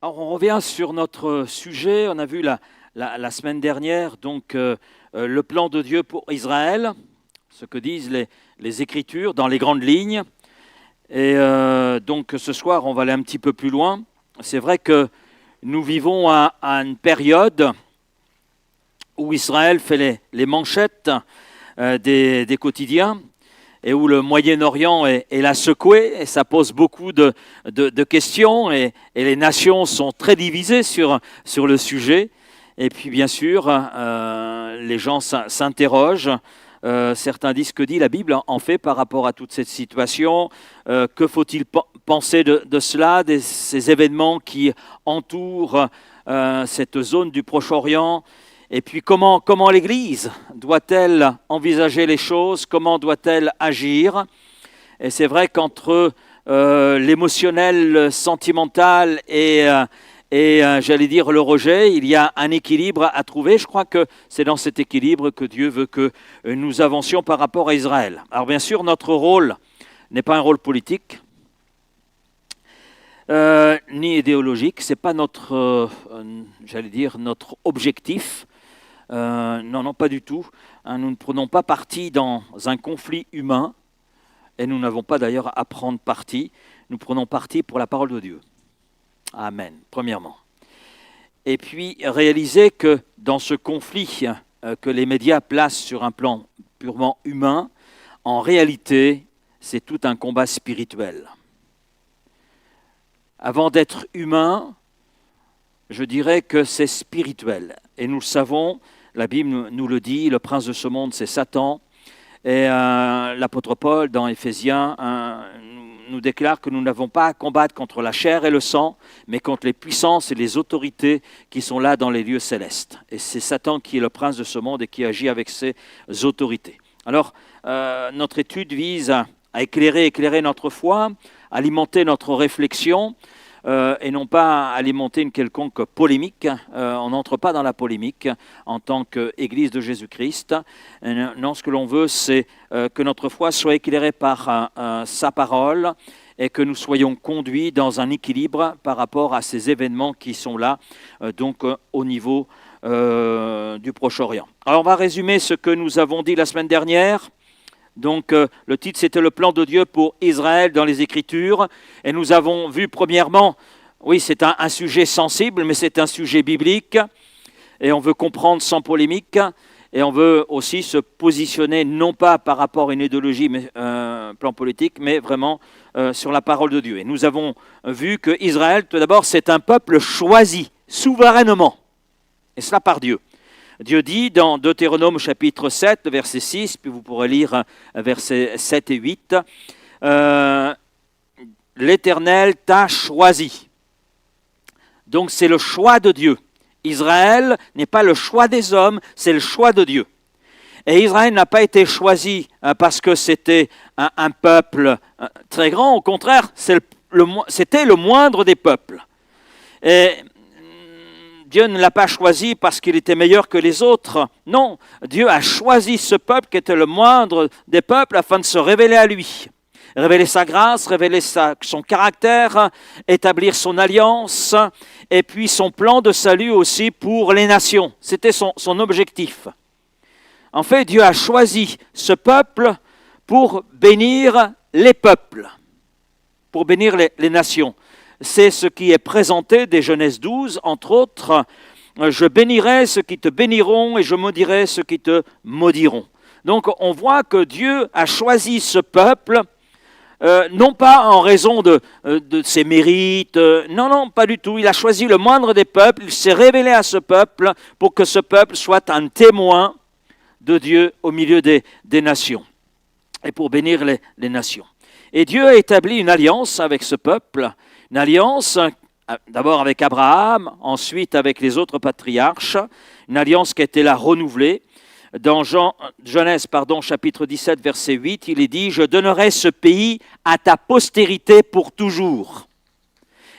Alors, on revient sur notre sujet. On a vu la semaine dernière donc le plan de Dieu pour Israël, ce que disent les Écritures dans les grandes lignes. Et donc ce soir, on va aller un petit peu plus loin. C'est vrai que nous vivons à une période où Israël fait les manchettes des quotidiens et où le Moyen-Orient est la secoué, et ça pose beaucoup de questions, et les nations sont très divisées sur le sujet. Et puis bien sûr, les gens s'interrogent. Certains disent, que dit la Bible en fait par rapport à toute cette situation? Que faut-il penser de cela, de ces événements qui entourent cette zone du Proche-Orient? Et puis comment l'Église doit-elle envisager les choses? Comment doit-elle agir? Et c'est vrai qu'entre l'émotionnel, sentimental et j'allais dire le rejet, il y a un équilibre à trouver. Je crois que c'est dans cet équilibre que Dieu veut que nous avancions par rapport à Israël. Alors bien sûr, notre rôle n'est pas un rôle politique, ni idéologique. C'est pas notre, j'allais dire, notre objectif. Non, pas du tout. Nous ne prenons pas parti dans un conflit humain, et nous n'avons pas d'ailleurs à prendre parti. Nous prenons parti pour la parole de Dieu. Amen, premièrement. Et puis, réaliser que dans ce conflit que les médias placent sur un plan purement humain, en réalité, c'est tout un combat spirituel. Avant d'être humain, je dirais que c'est spirituel. Et nous le savons, la Bible nous le dit, le prince de ce monde, c'est Satan. Et l'apôtre Paul, dans Éphésiens, nous déclare que nous n'avons pas à combattre contre la chair et le sang, mais contre les puissances et les autorités qui sont là dans les lieux célestes. Et c'est Satan qui est le prince de ce monde et qui agit avec ses autorités. Alors, notre étude vise à éclairer notre foi, alimenter notre réflexion, et non pas alimenter une quelconque polémique. On n'entre pas dans la polémique en tant qu'Église de Jésus-Christ. Non, ce que l'on veut, c'est que notre foi soit éclairée par sa parole et que nous soyons conduits dans un équilibre par rapport à ces événements qui sont là, donc au niveau du Proche-Orient. Alors, on va résumer ce que nous avons dit la semaine dernière. Donc, le titre, c'était le plan de Dieu pour Israël dans les Écritures. Et nous avons vu, premièrement, oui, c'est un sujet sensible, mais c'est un sujet biblique. Et on veut comprendre sans polémique. Et on veut aussi se positionner, non pas par rapport à une idéologie, mais plan politique, mais vraiment sur la parole de Dieu. Et nous avons vu que Israël, tout d'abord, c'est un peuple choisi, souverainement. Et cela par Dieu. Dieu dit dans Deutéronome chapitre 7, verset 6, puis vous pourrez lire versets 7 et 8, « L'Éternel t'a choisi ». Donc c'est le choix de Dieu. Israël n'est pas le choix des hommes, c'est le choix de Dieu. Et Israël n'a pas été choisi parce que c'était un peuple très grand, au contraire, c'était le moindre des peuples. Et Dieu ne l'a pas choisi parce qu'il était meilleur que les autres. Non, Dieu a choisi ce peuple qui était le moindre des peuples afin de se révéler à lui. Révéler sa grâce, révéler son caractère, établir son alliance et puis son plan de salut aussi pour les nations. C'était son objectif. En fait, Dieu a choisi ce peuple pour bénir les peuples, pour bénir les nations. C'est ce qui est présenté dès Genèse 12, entre autres, « Je bénirai ceux qui te béniront et je maudirai ceux qui te maudiront ». Donc on voit que Dieu a choisi ce peuple, non pas en raison de ses mérites, non, pas du tout. Il a choisi le moindre des peuples, il s'est révélé à ce peuple pour que ce peuple soit un témoin de Dieu au milieu des nations et pour bénir les nations. Et Dieu a établi une alliance avec ce peuple, une alliance d'abord avec Abraham, ensuite avec les autres patriarches, une alliance qui a été là renouvelée. Dans Genèse chapitre 17, verset 8, il est dit « Je donnerai ce pays à ta postérité pour toujours ».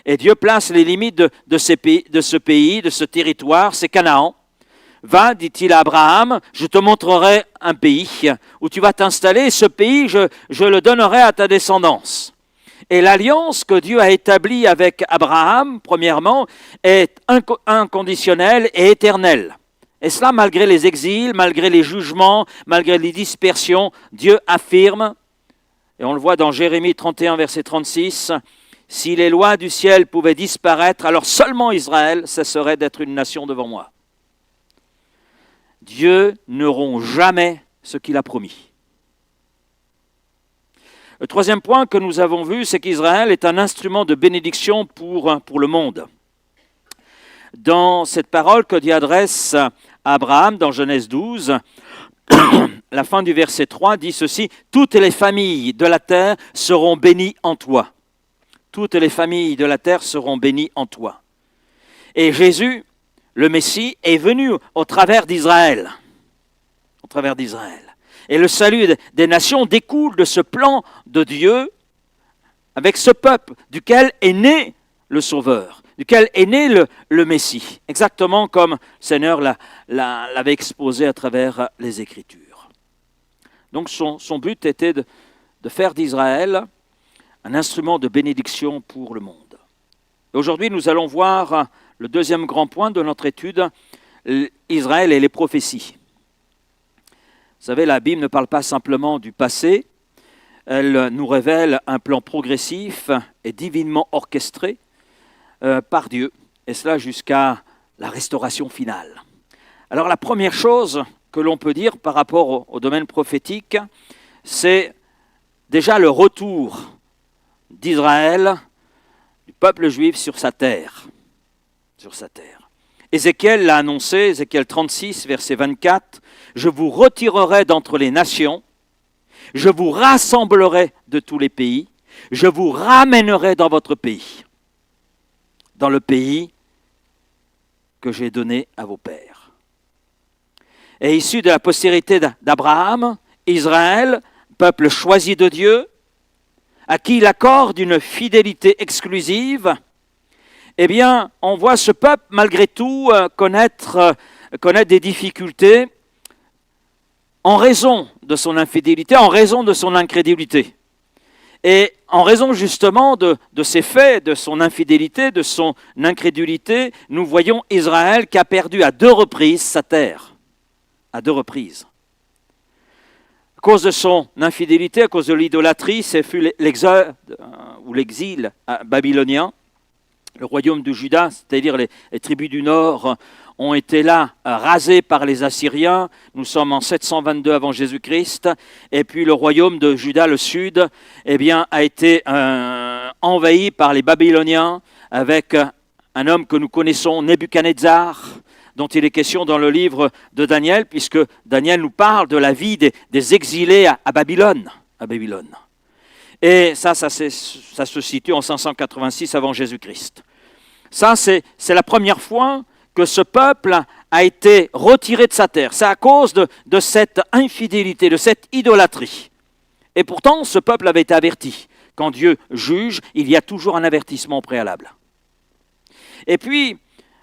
Et Dieu place les limites de ce pays, de ce territoire, c'est Canaan. « Va, dit-il à Abraham, je te montrerai un pays où tu vas t'installer, et ce pays, je le donnerai à ta descendance. » Et l'alliance que Dieu a établie avec Abraham, premièrement, est inconditionnelle et éternelle. Et cela, malgré les exils, malgré les jugements, malgré les dispersions, Dieu affirme, et on le voit dans Jérémie 31, verset 36, « Si les lois du ciel pouvaient disparaître, alors seulement Israël cesserait d'être une nation devant moi. » Dieu ne rompt jamais ce qu'il a promis. Le troisième point que nous avons vu, c'est qu'Israël est un instrument de bénédiction pour le monde. Dans cette parole que Dieu adresse à Abraham dans Genèse 12, la fin du verset 3 dit ceci, « Toutes les familles de la terre seront bénies en toi. » Toutes les familles de la terre seront bénies en toi. Et Jésus, le Messie, est venu au travers d'Israël. Au travers d'Israël. Et le salut des nations découle de ce plan de Dieu avec ce peuple duquel est né le Sauveur, duquel est né le Messie, exactement comme le Seigneur l'avait exposé à travers les Écritures. Donc son but était de faire d'Israël un instrument de bénédiction pour le monde. Aujourd'hui, nous allons voir le deuxième grand point de notre étude, Israël et les prophéties. Vous savez, la Bible ne parle pas simplement du passé, elle nous révèle un plan progressif et divinement orchestré par Dieu, et cela jusqu'à la restauration finale. Alors la première chose que l'on peut dire par rapport au domaine prophétique, c'est déjà le retour d'Israël, du peuple juif sur sa terre. Sur sa terre. Ézéchiel l'a annoncé, Ézéchiel 36, verset 24, « Je vous retirerai d'entre les nations, je vous rassemblerai de tous les pays, je vous ramènerai dans votre pays, dans le pays que j'ai donné à vos pères. » Et issu de la postérité d'Abraham, Israël, peuple choisi de Dieu, à qui il accorde une fidélité exclusive, eh bien, on voit ce peuple, malgré tout, connaître des difficultés en raison de son infidélité, en raison de son incrédulité. Et en raison justement de ces faits, de son infidélité, de son incrédulité, nous voyons Israël qui a perdu à 2 reprises sa terre. À 2 reprises. À cause de son infidélité, à cause de l'idolâtrie, ce fut l'exode ou l'exil babylonien. Le royaume de Juda, c'est-à-dire les tribus du nord, ont été là rasés par les Assyriens. Nous sommes en 722 avant Jésus-Christ. Et puis le royaume de Juda, le sud, eh bien, a été envahi par les Babyloniens avec un homme que nous connaissons, Nebuchadnezzar, dont il est question dans le livre de Daniel, puisque Daniel nous parle de la vie des exilés à Babylone. Et ça se situe en 586 avant Jésus-Christ. Ça, c'est la première fois que ce peuple a été retiré de sa terre. C'est à cause de cette infidélité, de cette idolâtrie. Et pourtant, ce peuple avait été averti. Quand Dieu juge, il y a toujours un avertissement préalable. Et puis,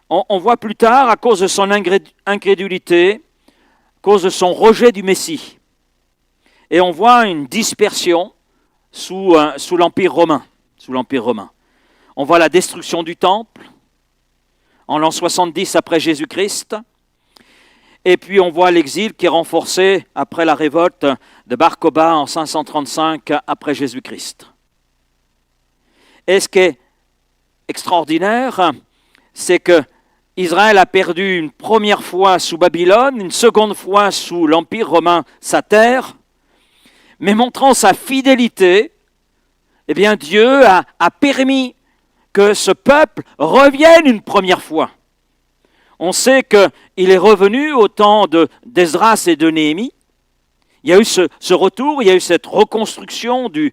on voit plus tard, à cause de son incrédulité, à cause de son rejet du Messie, et on voit une dispersion sous l'Empire romain. On voit la destruction du temple en l'an 70 après Jésus-Christ. Et puis on voit l'exil qui est renforcé après la révolte de Bar Kokhba en 535 après Jésus-Christ. Et ce qui est extraordinaire, c'est que Israël a perdu une première fois sous Babylone, une seconde fois sous l'Empire romain sa terre, mais montrant sa fidélité, eh bien Dieu a permis que ce peuple revienne une première fois. On sait qu'il est revenu au temps d'Esdras et de Néhémie. Il y a eu ce retour, il y a eu cette reconstruction du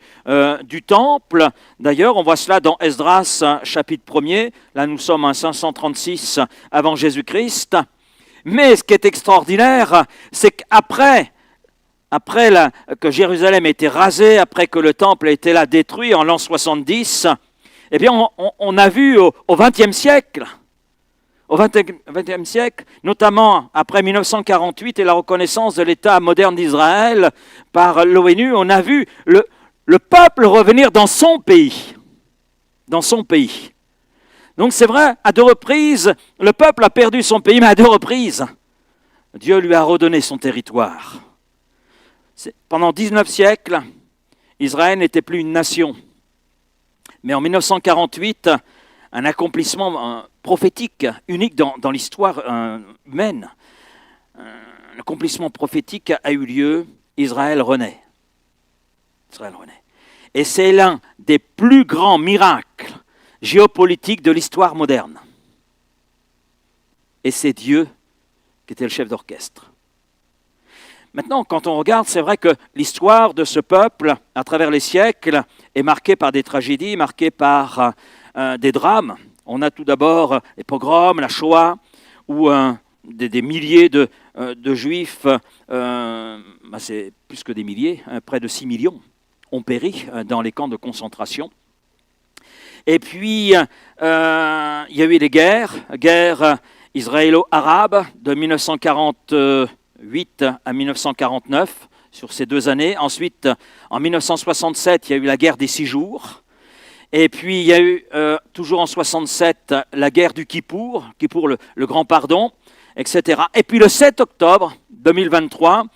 temple. D'ailleurs, on voit cela dans Esdras, chapitre 1er. Là, nous sommes en 536 avant Jésus-Christ. Mais ce qui est extraordinaire, c'est qu'après que Jérusalem ait été rasée, après que le temple ait été là détruit en l'an 70, eh bien, on a vu au XXe siècle, notamment après 1948 et la reconnaissance de l'État moderne d'Israël par l'ONU, on a vu le le peuple revenir dans son pays. Dans son pays. Donc c'est vrai, à 2 reprises, le peuple a perdu son pays, mais à 2 reprises, Dieu lui a redonné son territoire. Pendant 19 siècles, Israël n'était plus une nation. Mais en 1948, un accomplissement prophétique unique dans l'histoire humaine, un accomplissement prophétique a eu lieu, Israël renaît. Israël renaît. Et c'est l'un des plus grands miracles géopolitiques de l'histoire moderne. Et c'est Dieu qui était le chef d'orchestre. Maintenant, quand on regarde, c'est vrai que l'histoire de ce peuple, à travers les siècles, est marquée par des tragédies, marquée par des drames. On a tout d'abord les pogroms, la Shoah, où des milliers de Juifs, c'est plus que des milliers, près de 6 millions, ont péri dans les camps de concentration. Et puis, il y a eu les guerres israélo-arabes de 1948 à 1949, sur ces 2 années. Ensuite, en 1967, il y a eu la guerre des 6 jours. Et puis, il y a eu, toujours en 67, la guerre du Kippour, le grand pardon, etc. Et puis, le 7 octobre 2023,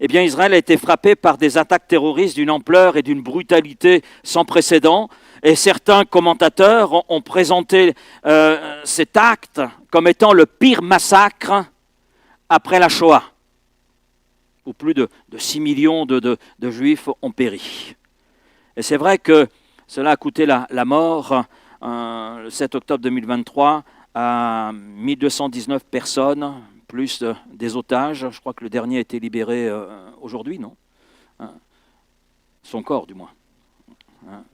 eh bien, Israël a été frappé par des attaques terroristes d'une ampleur et d'une brutalité sans précédent. Et certains commentateurs ont présenté cet acte comme étant le pire massacre après la Shoah, où plus de 6 millions de Juifs ont péri. Et c'est vrai que cela a coûté la mort, le 7 octobre 2023, à 1219 personnes, plus des otages. Je crois que le dernier a été libéré aujourd'hui, non ? Son corps, du moins.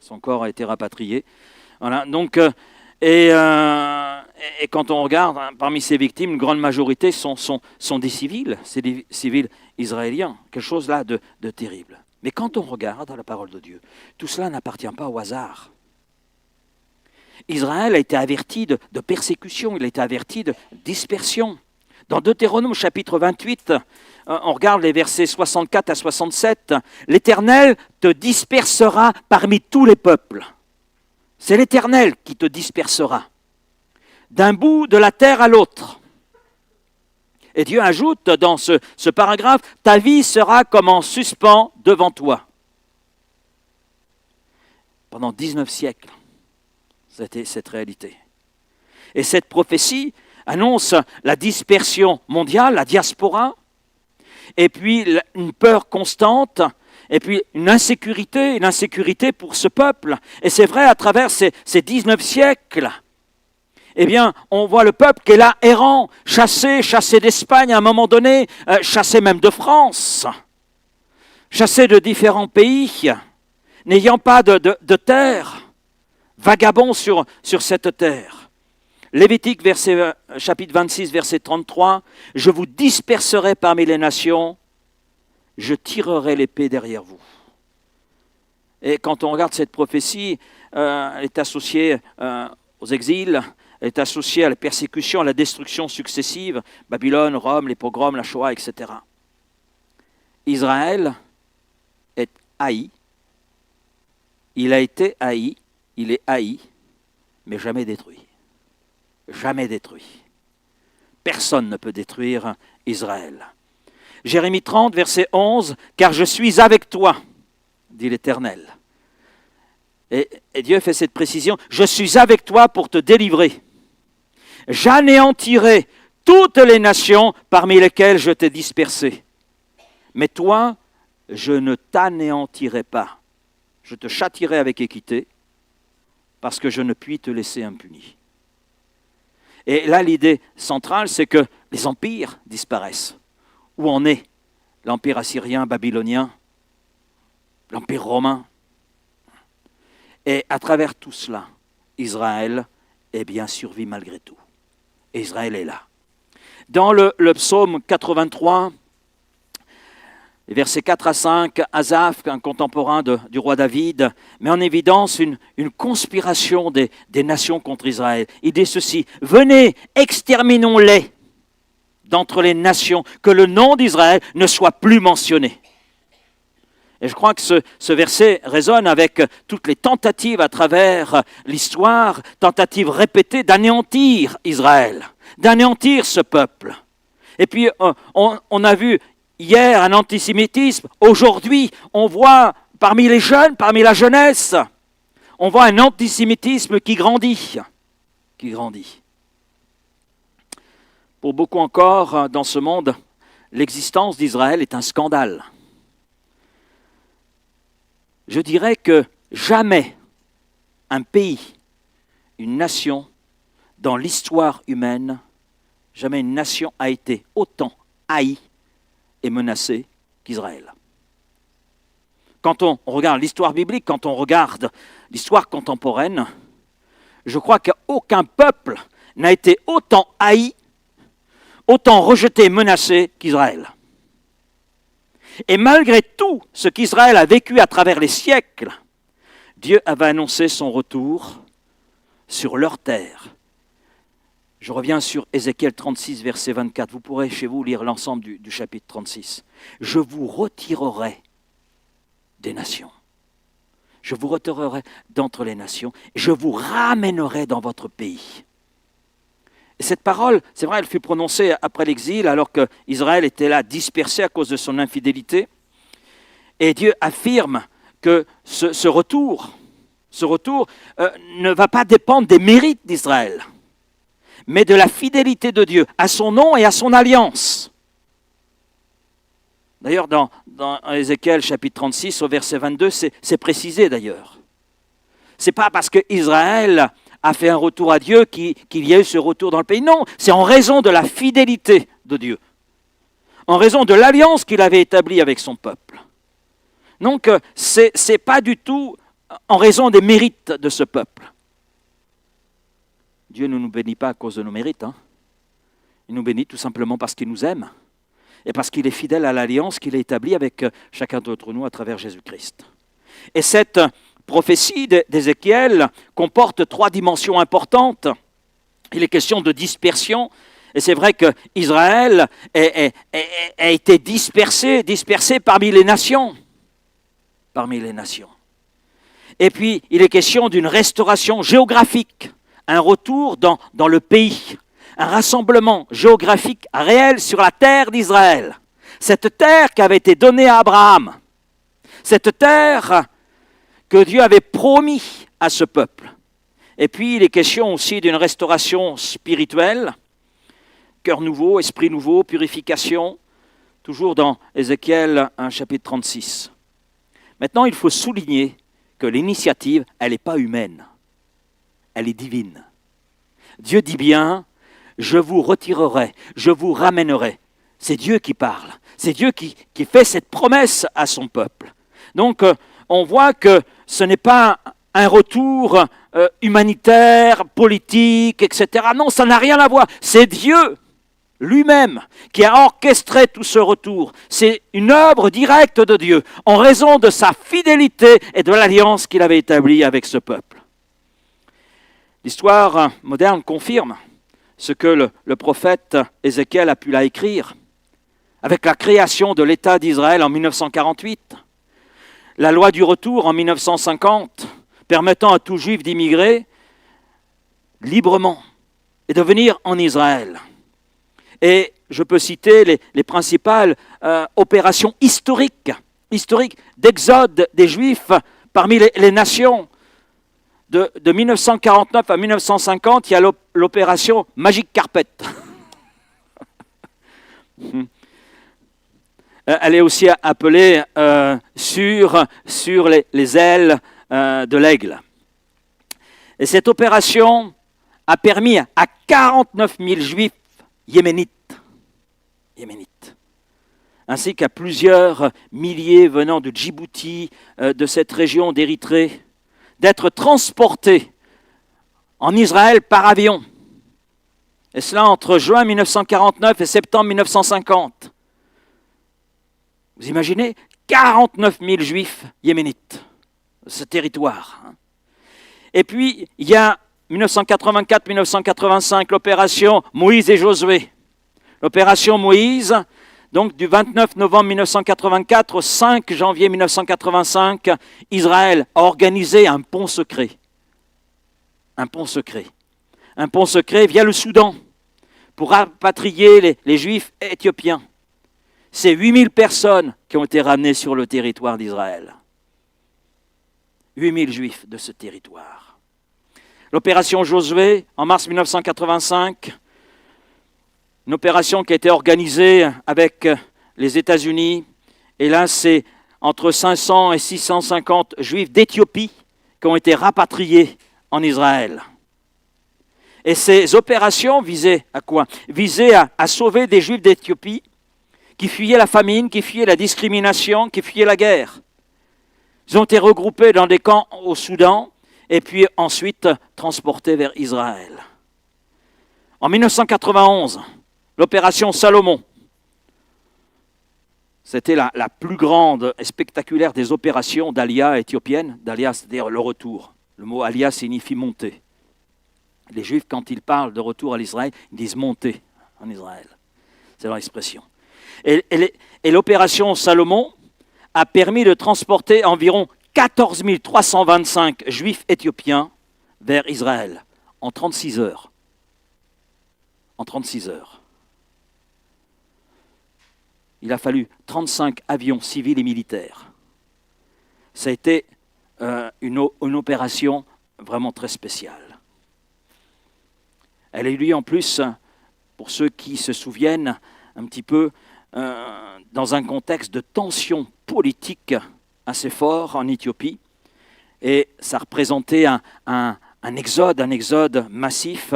Son corps a été rapatrié. Voilà, donc, et quand on regarde, parmi ces victimes, une grande majorité sont des civils, c'est des civils israéliens, quelque chose là de terrible. Mais quand on regarde la parole de Dieu, tout cela n'appartient pas au hasard. Israël a été averti de persécution, il a été averti de dispersion. Dans Deutéronome chapitre 28, on regarde les versets 64 à 67, « L'Éternel te dispersera parmi tous les peuples. » C'est l'Éternel qui te dispersera, d'un bout de la terre à l'autre. Et Dieu ajoute dans ce paragraphe, « Ta vie sera comme en suspens devant toi. » Pendant 19 siècles, c'était cette réalité. Et cette prophétie annonce la dispersion mondiale, la diaspora, et puis une peur constante, et puis une insécurité pour ce peuple. Et c'est vrai, à travers ces 19 siècles, eh bien, on voit le peuple qui est là, errant, chassé d'Espagne à un moment donné, chassé même de France, chassé de différents pays, n'ayant pas de terre, vagabond sur cette terre. Lévitique, chapitre 26, verset 33, « Je vous disperserai parmi les nations, je tirerai l'épée derrière vous. » Et quand on regarde cette prophétie, elle est associée aux exils, elle est associée à la persécution, à la destruction successive, Babylone, Rome, les pogroms, la Shoah, etc. Israël est haï, il a été haï, il est haï, mais jamais détruit. Jamais détruit. Personne ne peut détruire Israël. Jérémie 30, verset 11, « Car je suis avec toi, dit l'Éternel. » Et Dieu fait cette précision, « Je suis avec toi pour te délivrer. J'anéantirai toutes les nations parmi lesquelles je t'ai dispersé. Mais toi, je ne t'anéantirai pas. Je te châtierai avec équité, parce que je ne puis te laisser impuni. » Et là, l'idée centrale, c'est que les empires disparaissent. Où en est l'empire assyrien, babylonien, l'empire romain? Et à travers tout cela, Israël, eh bien, survit malgré tout. Et Israël est là. Dans le psaume 83, les versets 4 à 5, Asaph, un contemporain du roi David, met en évidence une conspiration des nations contre Israël. Il dit ceci, « Venez, exterminons-les d'entre les nations, que le nom d'Israël ne soit plus mentionné. » Et je crois que ce verset résonne avec toutes les tentatives à travers l'histoire, tentatives répétées d'anéantir Israël, d'anéantir ce peuple. Et puis, on a vu hier un antisémitisme. Aujourd'hui, on voit parmi les jeunes, parmi la jeunesse, on voit un antisémitisme qui grandit. Pour beaucoup encore dans ce monde, l'existence d'Israël est un scandale. Je dirais que jamais un pays, une nation, dans l'histoire humaine, jamais une nation a été autant haïe et menacée qu'Israël. Quand on regarde l'histoire biblique, quand on regarde l'histoire contemporaine, je crois qu'aucun peuple n'a été autant haï, autant rejeté et menacé qu'Israël. Et malgré tout ce qu'Israël a vécu à travers les siècles, Dieu avait annoncé son retour sur leur terre. Je reviens sur Ézéchiel 36, verset 24. Vous pourrez chez vous lire l'ensemble du chapitre 36. Je vous retirerai des nations. Je vous retirerai d'entre les nations. Je vous ramènerai dans votre pays. Et cette parole, c'est vrai, elle fut prononcée après l'exil, alors qu'Israël était là dispersé à cause de son infidélité. Et Dieu affirme que ce retour ne va pas dépendre des mérites d'Israël, mais de la fidélité de Dieu à son nom et à son alliance. D'ailleurs, dans Ézéchiel chapitre 36, au verset 22, c'est précisé d'ailleurs. Ce n'est pas parce qu'Israël a fait un retour à Dieu qu'il y a eu ce retour dans le pays. Non, c'est en raison de la fidélité de Dieu, en raison de l'alliance qu'il avait établie avec son peuple. Donc, ce n'est pas du tout en raison des mérites de ce peuple. Dieu ne nous bénit pas à cause de nos mérites. Il nous bénit tout simplement parce qu'il nous aime et parce qu'il est fidèle à l'alliance qu'il a établie avec chacun d'entre nous à travers Jésus-Christ. Et cette prophétie d'Ézéchiel comporte 3 dimensions importantes. Il est question de dispersion. Et c'est vrai qu'Israël a été dispersé parmi les nations. Et puis, il est question d'une restauration géographique, un retour dans le pays, un rassemblement géographique réel sur la terre d'Israël. Cette terre qui avait été donnée à Abraham, cette terre que Dieu avait promis à ce peuple. Et puis, il est question aussi d'une restauration spirituelle, cœur nouveau, esprit nouveau, purification, toujours dans Ézéchiel 1, chapitre 36. Maintenant, il faut souligner que l'initiative, elle n'est pas humaine, elle est divine. Dieu dit bien, je vous retirerai, je vous ramènerai. C'est Dieu qui parle, c'est Dieu qui fait cette promesse à son peuple. Donc, on voit que ce n'est pas un retour humanitaire, politique, etc. Non, ça n'a rien à voir. C'est Dieu lui-même qui a orchestré tout ce retour. C'est une œuvre directe de Dieu en raison de sa fidélité et de l'alliance qu'il avait établie avec ce peuple. L'histoire moderne confirme ce que le prophète Ézéchiel a pu là écrire avec la création de l'État d'Israël en 1948. La loi du retour en 1950, permettant à tout juif d'immigrer librement et de venir en Israël. Et je peux citer les principales opérations historiques d'exode des Juifs parmi les nations. De 1949 à 1950, il y a l'opération Magic Carpet. Elle est aussi appelée sur les ailes de l'aigle. Et cette opération a permis à 49 000 Juifs yéménites, ainsi qu'à plusieurs milliers venant de Djibouti, de cette région d'Érythrée, d'être transportés en Israël par avion. Et cela entre juin 1949 et septembre 1950. Vous imaginez 49 000 Juifs yéménites, ce territoire. Et puis, il y a 1984-1985, l'opération Moïse et Josué. L'opération Moïse, Donc du 29 novembre 1984 au 5 janvier 1985, Israël a organisé un pont secret. Un pont secret. Un pont secret via le Soudan pour rapatrier les Juifs éthiopiens. C'est 8000 personnes qui ont été ramenées sur le territoire d'Israël. 8000 Juifs de ce territoire. L'opération Josué, en mars 1985, une opération qui a été organisée avec les États-Unis. Et là, c'est entre 500 et 650 Juifs d'Éthiopie qui ont été rapatriés en Israël. Et ces opérations visaient à quoi? Visaient à sauver des Juifs d'Éthiopie qui fuyaient la famine, qui fuyaient la discrimination, qui fuyaient la guerre. Ils ont été regroupés dans des camps au Soudan et puis ensuite transportés vers Israël. En 1991, l'opération Salomon, c'était la plus grande et spectaculaire des opérations d'Aliyah éthiopienne. D'Aliyah, c'est-à-dire le retour. Le mot Aliyah signifie monter. Les Juifs, quand ils parlent de retour à l'Israël, ils disent monter en Israël. C'est leur expression. Et l'opération Salomon a permis de transporter environ 14 325 Juifs éthiopiens vers Israël en 36 heures. En 36 heures. Il a fallu 35 avions civils et militaires. Ça a été une opération vraiment très spéciale. Elle a eu lieu en plus, pour ceux qui se souviennent un petit peu, dans un contexte de tension politique assez fort en Éthiopie. Et ça représentait un exode massif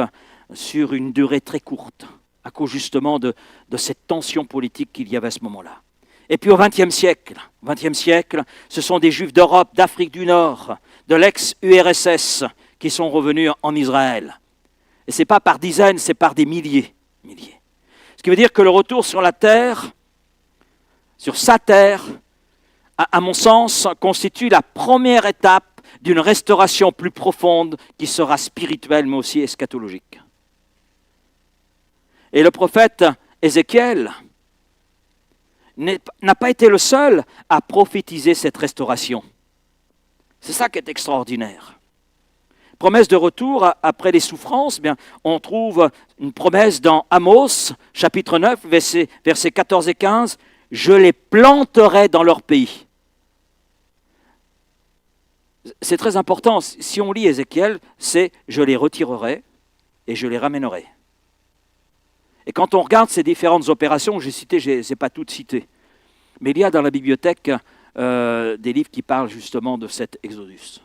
sur une durée très courte, à cause justement de cette tension politique qu'il y avait à ce moment-là. Et puis au XXe siècle, ce sont des Juifs d'Europe, d'Afrique du Nord, de l'ex-URSS qui sont revenus en Israël. Et ce n'est pas par dizaines, c'est par des milliers. Ce qui veut dire que le retour sur la terre, sur sa terre, à mon sens, constitue la première étape d'une restauration plus profonde qui sera spirituelle mais aussi eschatologique. Et le prophète Ézéchiel n'a pas été le seul à prophétiser cette restauration. C'est ça qui est extraordinaire. Promesse de retour après les souffrances, bien, on trouve une promesse dans Amos, chapitre 9, versets 14 et 15. « Je les planterai dans leur pays ». C'est très important. Si on lit Ézéchiel, c'est « je les retirerai et je les ramènerai ». Et quand on regarde ces différentes opérations, je ne les ai pas toutes citées, mais il y a dans la bibliothèque des livres qui parlent justement de cet exodus.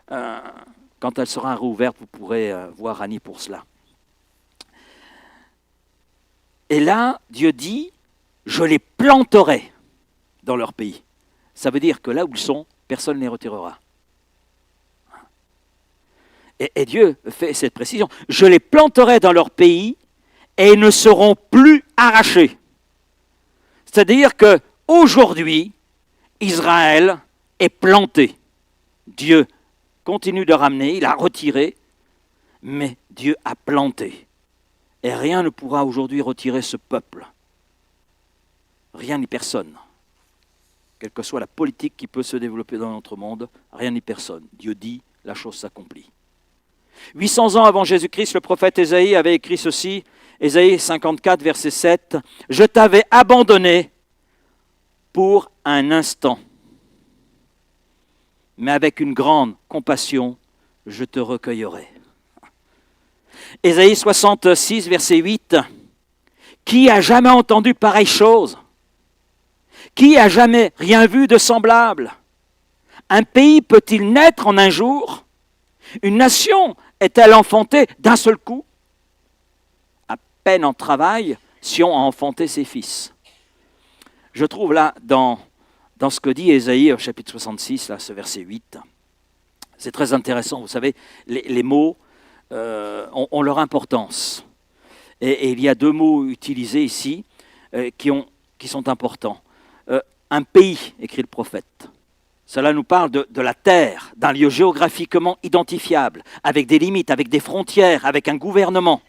Quand elle sera rouverte, vous pourrez voir Annie pour cela. Et là, Dieu dit, je les planterai dans leur pays. Ça veut dire que là où ils sont, personne ne les retirera. Et Dieu fait cette précision. Je les planterai dans leur pays et ils ne seront plus arrachés. C'est-à-dire qu'aujourd'hui, Israël est planté. Dieu continue de ramener, il a retiré, mais Dieu a planté. Et rien ne pourra aujourd'hui retirer ce peuple. Rien ni personne. Quelle que soit la politique qui peut se développer dans notre monde, rien ni personne. Dieu dit, la chose s'accomplit. 800 ans avant Jésus-Christ, le prophète Ésaïe avait écrit ceci, Ésaïe 54, verset 7, « Je t'avais abandonné pour un instant. Mais avec une grande compassion, je te recueillerai. » Ésaïe 66, verset 8. Qui a jamais entendu pareille chose? Qui a jamais rien vu de semblable? Un pays peut-il naître en un jour? Une nation est-elle enfantée d'un seul coup? À peine en travail, Sion a enfanté ses fils. Je trouve là, dans ce que dit Ésaïe au chapitre 66, là, ce verset 8, c'est très intéressant. Vous savez, les mots ont leur importance. Et il y a deux mots utilisés ici qui sont importants. Un pays, écrit le prophète. Cela nous parle de la terre, d'un lieu géographiquement identifiable, avec des limites, avec des frontières, avec un gouvernement.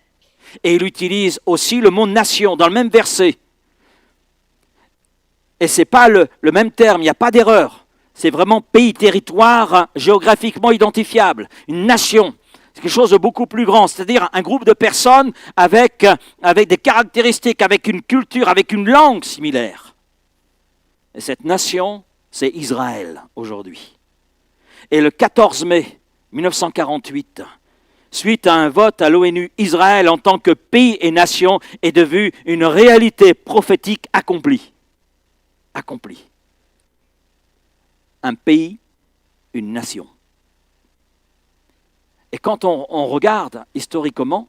Et il utilise aussi le mot nation dans le même verset et ce n'est pas le même terme, il n'y a pas d'erreur. C'est vraiment pays, territoire géographiquement identifiable, une nation. C'est quelque chose de beaucoup plus grand, c'est-à-dire un groupe de personnes avec des caractéristiques, avec une culture, avec une langue similaire. Et cette nation, c'est Israël aujourd'hui. Et le 14 mai 1948, suite à un vote à l'ONU, Israël en tant que pays et nation est devenu une réalité prophétique accomplie. Accomplie. Un pays, une nation. Et quand on regarde historiquement,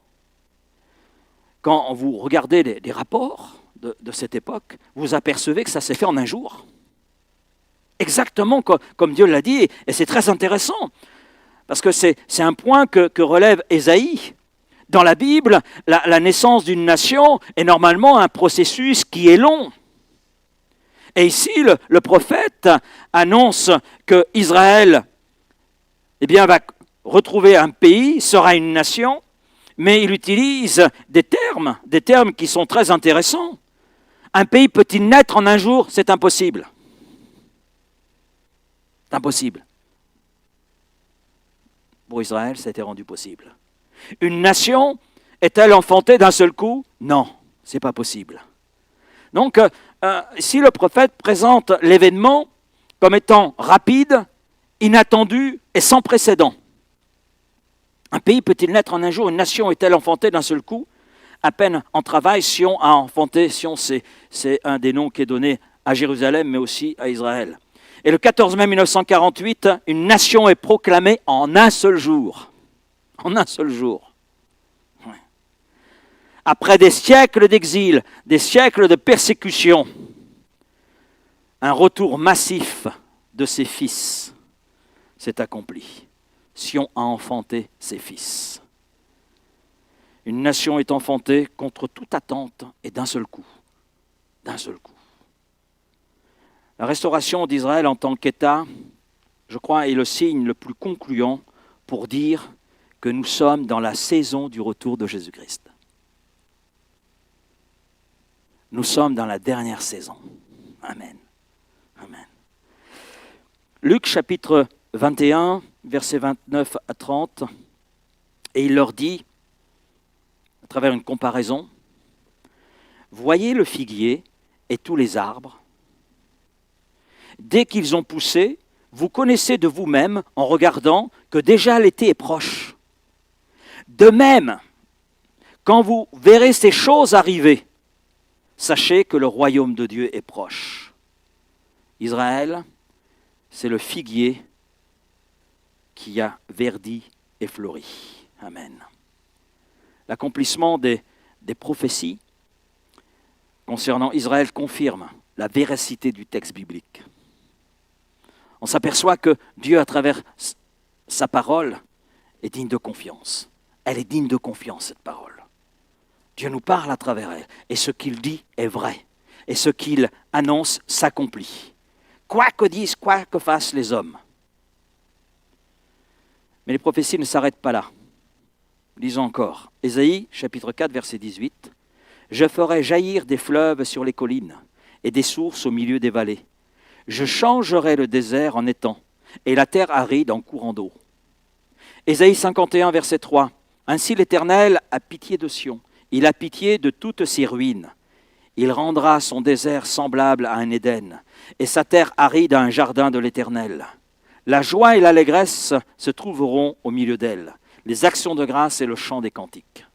quand vous regardez les rapports de cette époque, vous apercevez que ça s'est fait en un jour. Exactement comme Dieu l'a dit, et c'est très intéressant, parce que c'est un point que relève Ésaïe. Dans la Bible, la naissance d'une nation est normalement un processus qui est long. Et ici, le prophète annonce que Israël va retrouver un pays, sera une nation, mais il utilise des termes qui sont très intéressants. Un pays peut-il naître en un jour? C'est impossible. C'est impossible. Pour Israël, ça a été rendu possible. Une nation est-elle enfantée d'un seul coup? Non, ce n'est pas possible. Donc, si le prophète présente l'événement comme étant rapide, inattendu et sans précédent, un pays peut-il naître en un jour? Une nation est-elle enfantée d'un seul coup? À peine en travail, Sion a enfanté. Sion, c'est un des noms qui est donné à Jérusalem, mais aussi à Israël. Et le 14 mai 1948, une nation est proclamée en un seul jour. En un seul jour. Ouais. Après des siècles d'exil, des siècles de persécution, un retour massif de ses fils s'est accompli. Sion a enfanté ses fils. Une nation est enfantée contre toute attente et d'un seul coup. D'un seul coup. La restauration d'Israël en tant qu'État, je crois, est le signe le plus concluant pour dire que nous sommes dans la saison du retour de Jésus-Christ. Nous sommes dans la dernière saison. Amen. Amen. Luc chapitre 21, versets 29 à 30, et il leur dit, à travers une comparaison, « Voyez le figuier et tous les arbres. Dès qu'ils ont poussé, vous connaissez de vous-même, en regardant, que déjà l'été est proche. De même, quand vous verrez ces choses arriver, sachez que le royaume de Dieu est proche. » Israël, c'est le figuier qui a verdi et fleuri. Amen. L'accomplissement des prophéties concernant Israël confirme la véracité du texte biblique. On s'aperçoit que Dieu, à travers sa parole, est digne de confiance. Elle est digne de confiance, cette parole. Dieu nous parle à travers elle, et ce qu'il dit est vrai, et ce qu'il annonce s'accomplit. Quoi que disent, quoi que fassent les hommes. Mais les prophéties ne s'arrêtent pas là. Lisons encore. Ésaïe, chapitre 4, verset 18. « Je ferai jaillir des fleuves sur les collines et des sources au milieu des vallées. Je changerai le désert en étang et la terre aride en courant d'eau. » Ésaïe 51, verset 3. « Ainsi l'Éternel a pitié de Sion. Il a pitié de toutes ses ruines. Il rendra son désert semblable à un Éden et sa terre aride à un jardin de l'Éternel. La joie et l'allégresse se trouveront au milieu d'elle, les actions de grâce et le chant des cantiques. »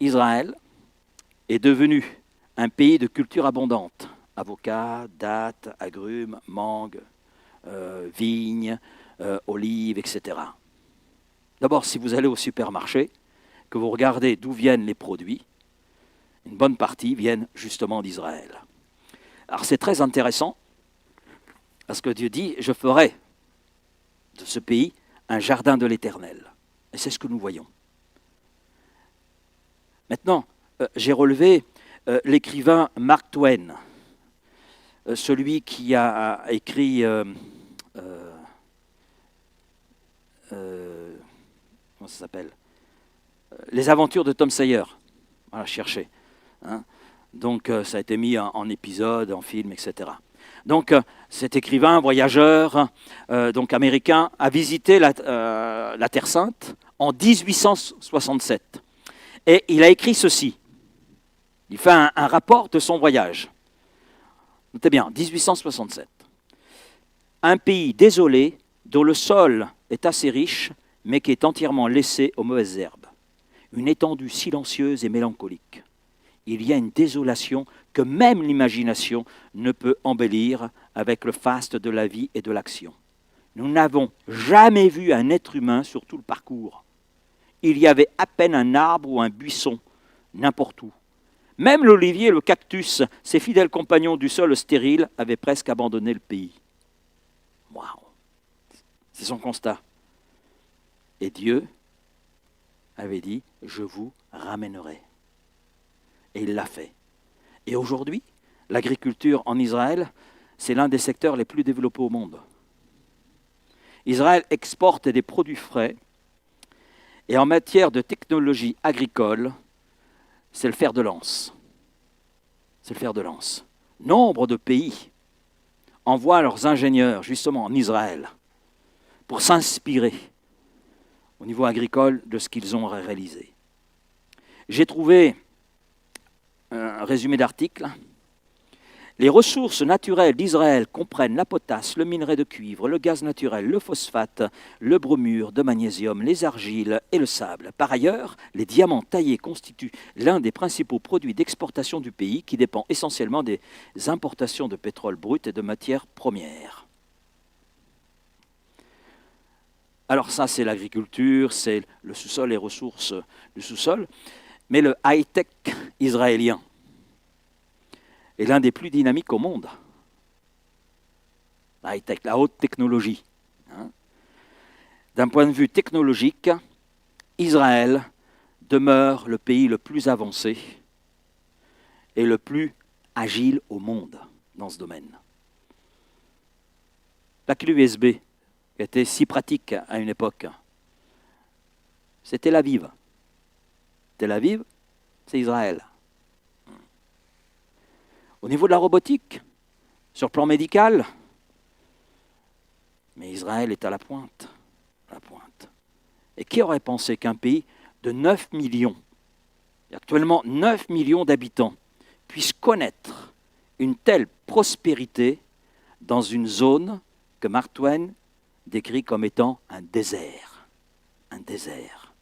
Israël est devenu un pays de culture abondante. Avocats, dattes, agrumes, mangues, vignes, olives, etc. D'abord, si vous allez au supermarché, que vous regardez d'où viennent les produits, une bonne partie viennent justement d'Israël. Alors c'est très intéressant, parce que Dieu dit, je ferai de ce pays un jardin de l'Éternel. Et c'est ce que nous voyons. Maintenant, j'ai relevé l'écrivain Mark Twain, celui qui a écrit comment ça s'appelle, Les aventures de Tom Sawyer. Voilà, cherchez. Hein. Donc ça a été mis en épisode, en film, etc. Donc cet écrivain, voyageur, donc américain, a visité la Terre Sainte en 1867. Et il a écrit ceci. Il fait un rapport de son voyage. Notez bien, 1867. Un pays désolé dont le sol est assez riche, mais qui est entièrement laissé aux mauvaises herbes. Une étendue silencieuse et mélancolique. Il y a une désolation que même l'imagination ne peut embellir avec le faste de la vie et de l'action. Nous n'avons jamais vu un être humain sur tout le parcours. Il y avait à peine un arbre ou un buisson, n'importe où. Même l'olivier et le cactus, ses fidèles compagnons du sol stérile, avaient presque abandonné le pays. Waouh! C'est son constat. Et Dieu avait dit, je vous ramènerai. Et il l'a fait. Et aujourd'hui, l'agriculture en Israël, c'est l'un des secteurs les plus développés au monde. Israël exporte des produits frais, et en matière de technologie agricole, c'est le fer de lance. C'est le fer de lance. Nombre de pays envoient leurs ingénieurs justement en Israël pour s'inspirer au niveau agricole de ce qu'ils ont réalisé. J'ai trouvé un résumé d'article. Les ressources naturelles d'Israël comprennent la potasse, le minerai de cuivre, le gaz naturel, le phosphate, le bromure de magnésium, les argiles et le sable. Par ailleurs, les diamants taillés constituent l'un des principaux produits d'exportation du pays qui dépend essentiellement des importations de pétrole brut et de matières premières. Alors ça, c'est l'agriculture, c'est le sous-sol, les ressources du sous-sol, mais le high-tech israélien est l'un des plus dynamiques au monde. La high-tech, la haute technologie. D'un point de vue technologique, Israël demeure le pays le plus avancé et le plus agile au monde dans ce domaine. La clé USB qui était si pratique à une époque, c'est Tel Aviv. Tel Aviv, c'est Israël. Au niveau de la robotique, sur le plan médical, mais Israël est à la pointe. À la pointe. Et qui aurait pensé qu'un pays de 9 millions, actuellement 9 millions d'habitants, puisse connaître une telle prospérité dans une zone que Mark Twain décrit comme étant un désert. Un désert.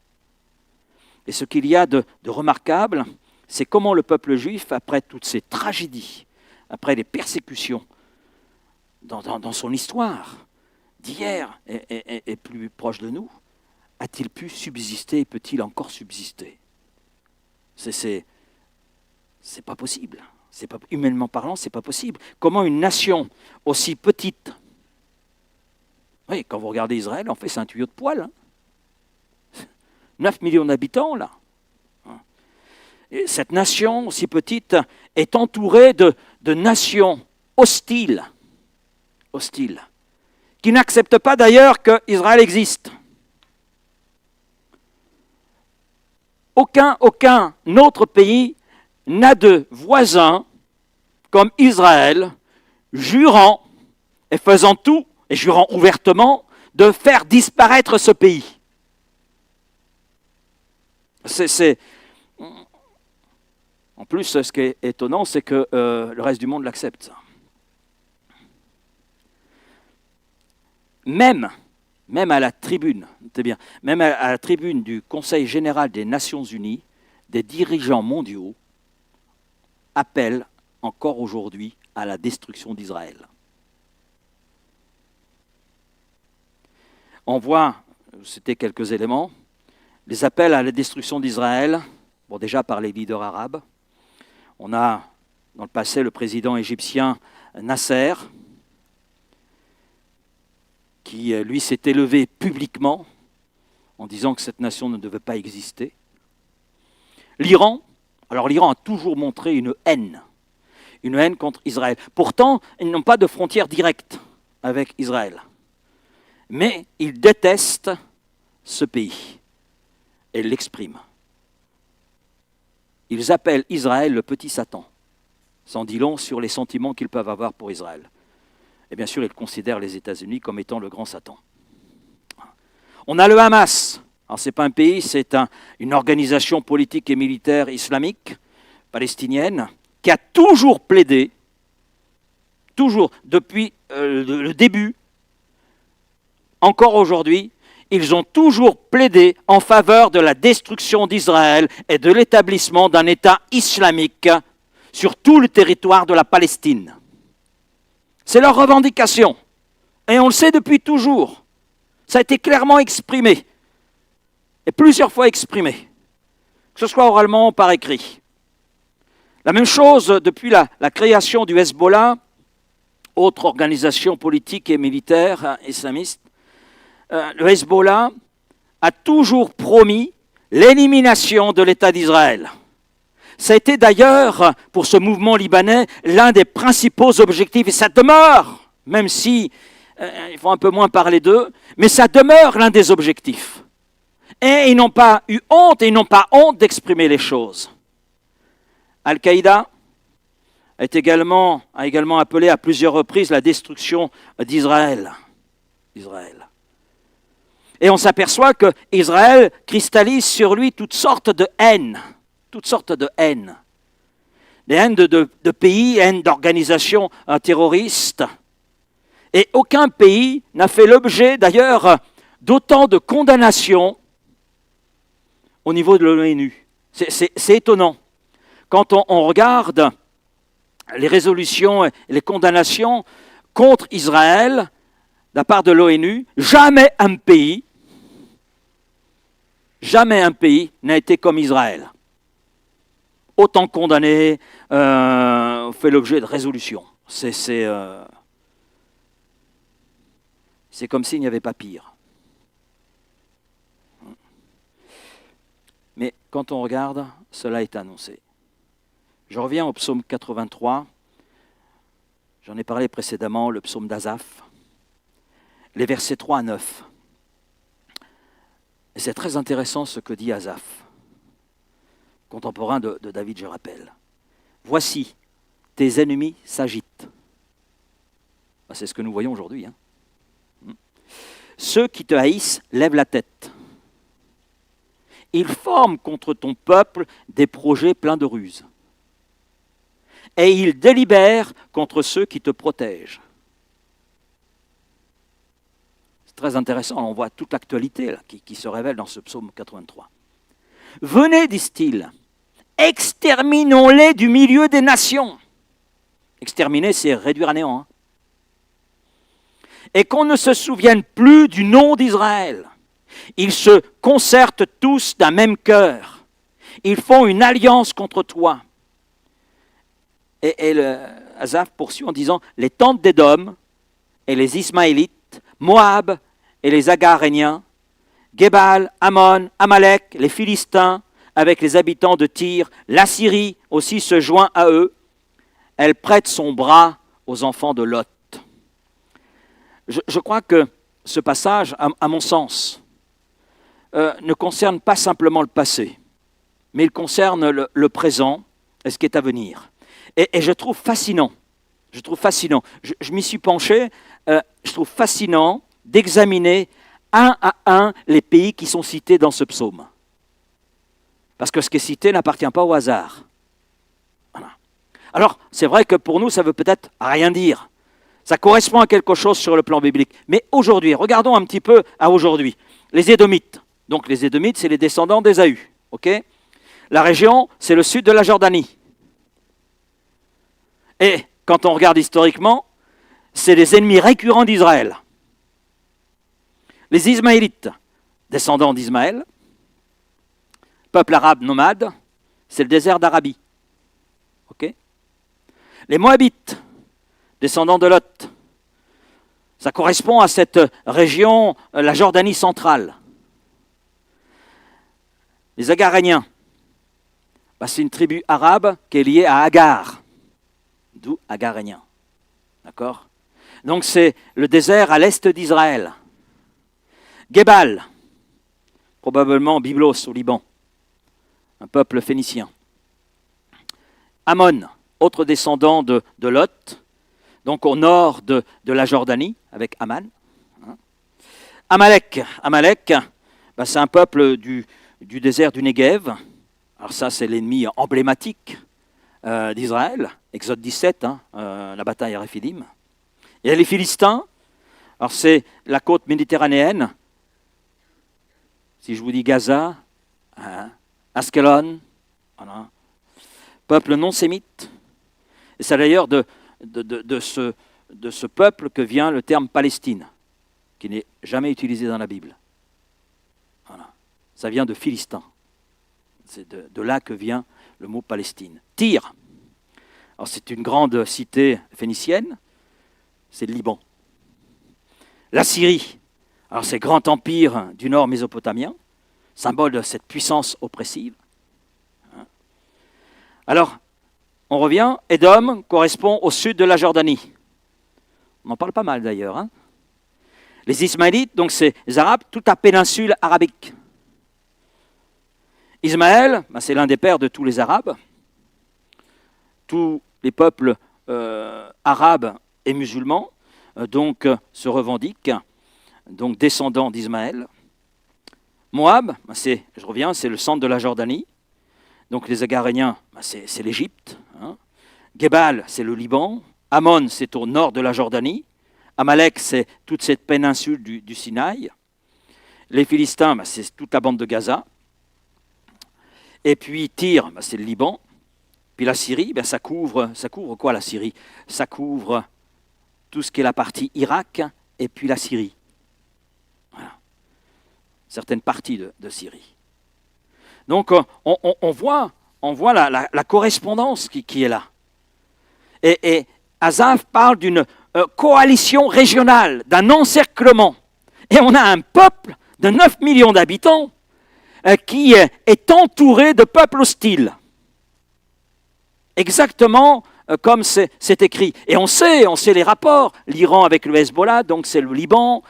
Et ce qu'il y a de remarquable, c'est comment le peuple juif, après toutes ces tragédies, après les persécutions dans son histoire d'hier et plus proche de nous, a-t-il pu subsister et peut-il encore subsister? C'est pas possible. Humainement parlant, c'est pas possible. Comment une nation aussi petite, oui, quand vous regardez Israël, en fait, c'est un tuyau de poil. 9 millions d'habitants, là. Et cette nation aussi petite est entourée de nations hostiles, qui n'acceptent pas d'ailleurs qu'Israël existe. Aucun autre pays n'a de voisins comme Israël, jurant et faisant tout, et jurant ouvertement, de faire disparaître ce pays. En plus, ce qui est étonnant, c'est que le reste du monde l'accepte. Même à la tribune, c'est bien, même à la tribune du Conseil général des Nations Unies, des dirigeants mondiaux appellent encore aujourd'hui à la destruction d'Israël. On voit, c'était quelques éléments, les appels à la destruction d'Israël, bon, déjà par les leaders arabes. On a dans le passé le président égyptien Nasser, qui lui s'est élevé publiquement en disant que cette nation ne devait pas exister. L'Iran a toujours montré une haine contre Israël. Pourtant, ils n'ont pas de frontière directe avec Israël. Mais ils détestent ce pays et l'expriment. Ils appellent Israël le petit Satan. Ça en dit long sur les sentiments qu'ils peuvent avoir pour Israël. Et bien sûr, ils considèrent les États-Unis comme étant le grand Satan. On a le Hamas. Alors, ce n'est pas un pays, c'est une organisation politique et militaire islamique, palestinienne, qui a toujours plaidé, toujours, depuis le début, encore aujourd'hui, ils ont toujours plaidé en faveur de la destruction d'Israël et de l'établissement d'un État islamique sur tout le territoire de la Palestine. C'est leur revendication. Et on le sait depuis toujours. Ça a été clairement exprimé. Et plusieurs fois exprimé. Que ce soit oralement ou par écrit. La même chose depuis la création du Hezbollah, autre organisation politique et militaire islamiste. Le Hezbollah a toujours promis l'élimination de l'État d'Israël. Ça a été d'ailleurs, pour ce mouvement libanais, l'un des principaux objectifs, et ça demeure, même si il faut un peu moins parler d'eux, mais ça demeure l'un des objectifs. Et ils n'ont pas eu honte, et ils n'ont pas honte d'exprimer les choses. Al-Qaïda a également appelé à plusieurs reprises la destruction d'Israël. Et on s'aperçoit qu'Israël cristallise sur lui toutes sortes de haines. Des haines de pays, haines d'organisations terroristes. Et aucun pays n'a fait l'objet d'ailleurs d'autant de condamnations au niveau de l'ONU. C'est étonnant. Quand on regarde les résolutions et les condamnations contre Israël de la part de l'ONU, jamais un pays n'a été comme Israël. Autant condamné, fait l'objet de résolutions. C'est comme s'il n'y avait pas pire. Mais quand on regarde, cela est annoncé. Je reviens au psaume 83. J'en ai parlé précédemment, le psaume d'Asaph. Les versets 3 à 9. Et c'est très intéressant ce que dit Asaph, contemporain de David, je rappelle. Voici, tes ennemis s'agitent. C'est ce que nous voyons aujourd'hui. Ceux qui te haïssent lèvent la tête. Ils forment contre ton peuple des projets pleins de ruses. Et ils délibèrent contre ceux qui te protègent. C'est très intéressant, on voit toute l'actualité qui se révèle dans ce psaume 83. Venez, disent-ils, exterminons-les du milieu des nations. Exterminer, c'est réduire à néant. Et qu'on ne se souvienne plus du nom d'Israël. Ils se concertent tous d'un même cœur. Ils font une alliance contre toi. Et Asaph poursuit en disant, les tentes d'Édom et les Ismaélites, Moab et les Agaréniens, Gebal, Ammon, Amalek, les Philistins, avec les habitants de Tyr, l'Assyrie aussi se joint à eux. Elle prête son bras aux enfants de Lot. Je crois que ce passage, à mon sens, ne concerne pas simplement le passé, mais il concerne le présent et ce qui est à venir. Et je trouve fascinant, je m'y suis penché, je trouve fascinant d'examiner un à un les pays qui sont cités dans ce psaume. Parce que ce qui est cité n'appartient pas au hasard. Voilà. Alors, c'est vrai que pour nous, ça veut peut-être rien dire. Ça correspond à quelque chose sur le plan biblique. Mais aujourd'hui, regardons un petit peu à aujourd'hui. Les Édomites. Donc les Édomites, c'est les descendants d'Ésaü. Okay ? La région, c'est le sud de la Jordanie. Et quand on regarde historiquement, c'est les ennemis récurrents d'Israël. Les Ismaélites, descendants d'Ismaël, peuple arabe nomade, c'est le désert d'Arabie. Okay ? Les Moabites, descendants de Lot, ça correspond à cette région, la Jordanie centrale. Les Agaréniens, c'est une tribu arabe qui est liée à Agar, d'où Agaréniens. D'accord ? Donc c'est le désert à l'est d'Israël. Gebal, probablement Byblos au Liban, un peuple phénicien. Ammon, autre descendant de Lot, donc au nord de la Jordanie, avec Aman. Amalek, c'est un peuple du désert du Negev. Alors ça, c'est l'ennemi emblématique d'Israël. Exode 17, la bataille à Réphidim. Il y a les Philistins. Alors c'est la côte méditerranéenne. Si je vous dis Gaza, Askelon, voilà. Peuple non sémite. Et c'est d'ailleurs de ce peuple que vient le terme Palestine, qui n'est jamais utilisé dans la Bible. Voilà. Ça vient de Philistins. C'est de là que vient le mot Palestine. Tyr, alors c'est une grande cité phénicienne, c'est le Liban. La Syrie, alors c'est le grand empire du nord mésopotamien, symbole de cette puissance oppressive. Alors, on revient, Édom correspond au sud de la Jordanie. On en parle pas mal d'ailleurs. Les Ismaélites, donc c'est les Arabes, toute la péninsule arabique. Ismaël, c'est l'un des pères de tous les Arabes. Tous les peuples arabes et musulmans se revendiquent, donc descendants d'Ismaël. Moab, c'est le centre de la Jordanie. Donc les Agaréniens, c'est l'Égypte. Gebal, c'est le Liban. Ammon, c'est au nord de la Jordanie. Amalek, c'est toute cette péninsule du Sinaï. Les Philistins, c'est toute la bande de Gaza. Et puis Tyr, c'est le Liban. Puis la Syrie, ça couvre quoi la Syrie? Ça couvre tout ce qui est la partie Irak et puis la Syrie. Voilà. Certaines parties de Syrie. Donc on voit la correspondance qui est là. Et Asaph parle d'une coalition régionale, d'un encerclement. Et on a un peuple de 9 millions d'habitants qui est entouré de peuples hostiles. Exactement comme c'est écrit. Et on sait les rapports. L'Iran avec le Hezbollah, donc c'est le Liban.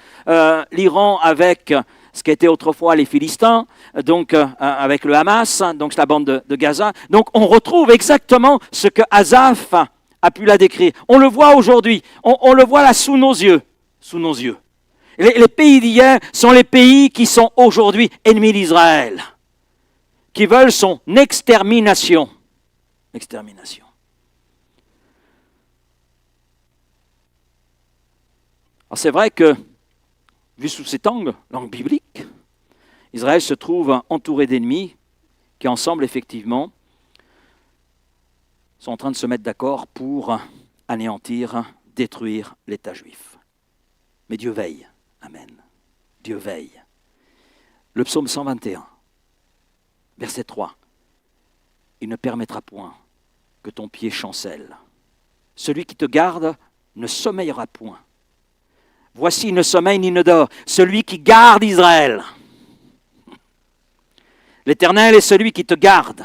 L'Iran avec ce qui était autrefois les Philistins, donc avec le Hamas, donc la bande de Gaza. Donc on retrouve exactement ce que Asaph a pu la décrire. On le voit aujourd'hui. On le voit là sous nos yeux. Sous nos yeux. Les pays d'hier sont les pays qui sont aujourd'hui ennemis d'Israël, qui veulent son extermination. Extermination. Alors c'est vrai que, vu sous cet angle biblique, Israël se trouve entouré d'ennemis qui ensemble, effectivement, sont en train de se mettre d'accord pour anéantir, détruire l'État juif. Mais Dieu veille. Amen. Dieu veille. Le psaume 121, verset 3. Il ne permettra point que ton pied chancelle. Celui qui te garde ne sommeillera point. Voici, il ne sommeille ni ne dort, celui qui garde Israël. L'Éternel est celui qui te garde.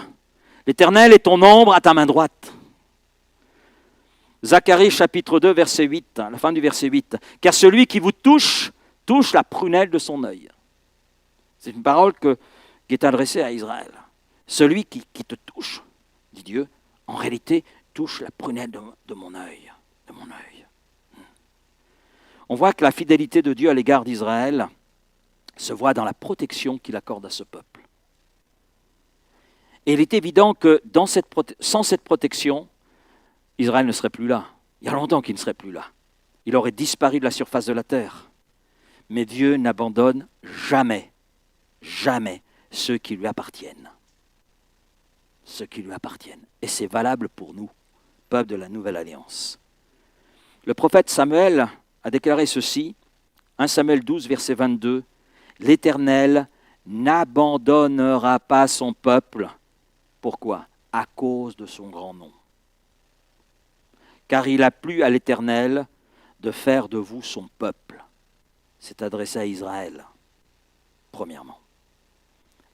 L'Éternel est ton ombre à ta main droite. Zacharie chapitre 2, verset 8, la fin du verset 8. Car celui qui vous touche la prunelle de son œil. C'est une parole qui est adressée à Israël. Celui qui te touche, dit Dieu, en réalité, touche la prunelle de mon œil. De mon œil. On voit que la fidélité de Dieu à l'égard d'Israël se voit dans la protection qu'il accorde à ce peuple. Et il est évident que sans cette protection, Israël ne serait plus là. Il y a longtemps qu'il ne serait plus là. Il aurait disparu de la surface de la terre. Mais Dieu n'abandonne jamais, jamais ceux qui lui appartiennent. Ceux qui lui appartiennent. Et c'est valable pour nous, peuple de la Nouvelle Alliance. Le prophète Samuel a déclaré ceci, 1 Samuel 12, verset 22, « L'Éternel n'abandonnera pas son peuple. » Pourquoi ? À cause de son grand nom. Car il a plu à l'Éternel de faire de vous son peuple. C'est adressé à Israël, premièrement.